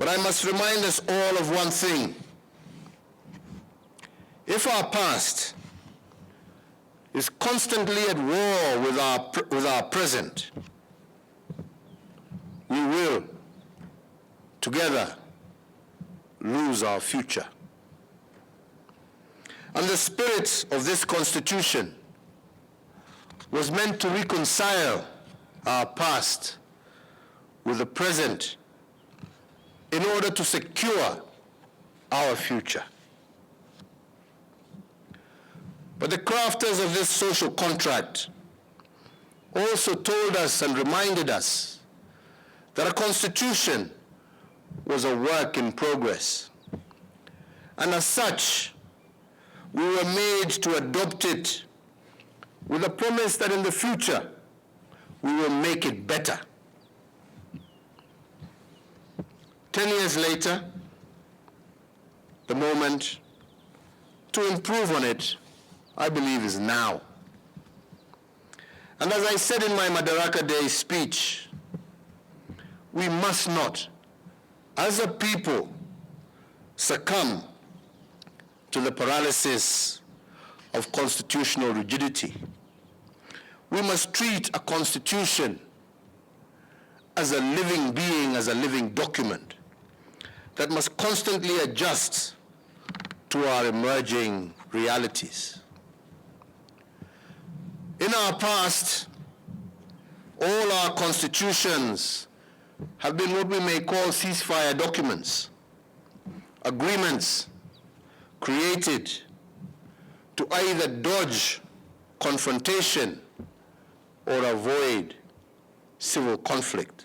But I must remind us all of one thing. If our past is constantly at war with our present, we will, together, lose our future. And the spirit of this Constitution was meant to reconcile our past with the present in order to secure our future. But the crafters of this social contract also told us and reminded us that a constitution was a work in progress. And as such, we were made to adopt it with a promise that in the future, we will make it better. 10 years later, the moment to improve on it, I believe, is now. And as I said in my Madaraka Day speech, we must not, as a people, succumb to the paralysis of constitutional rigidity. We must treat a constitution as a living being, as a living document that must constantly adjust to our emerging realities. In our past, all our constitutions have been what we may call ceasefire documents, agreements created to either dodge confrontation or avoid civil conflict.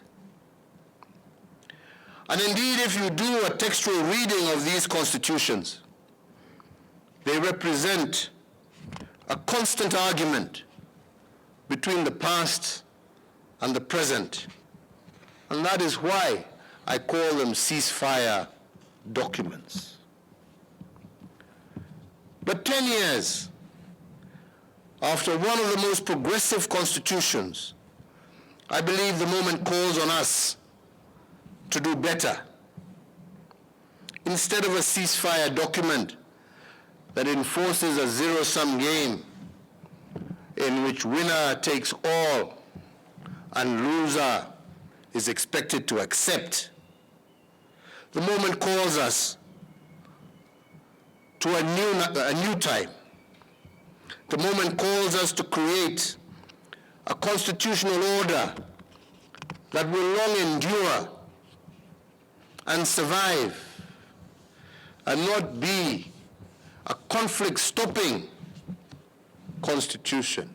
And indeed, if you do a textual reading of these constitutions, they represent a constant argument between the past and the present. And that is why I call them ceasefire documents. But 10 years after one of the most progressive constitutions, I believe the moment calls on us to do better. Instead of a ceasefire document that enforces a zero-sum game in which winner takes all and loser is expected to accept, the moment calls us to a new time. The moment calls us to create a constitutional order that will long endure and survive and not be a conflict-stopping constitution.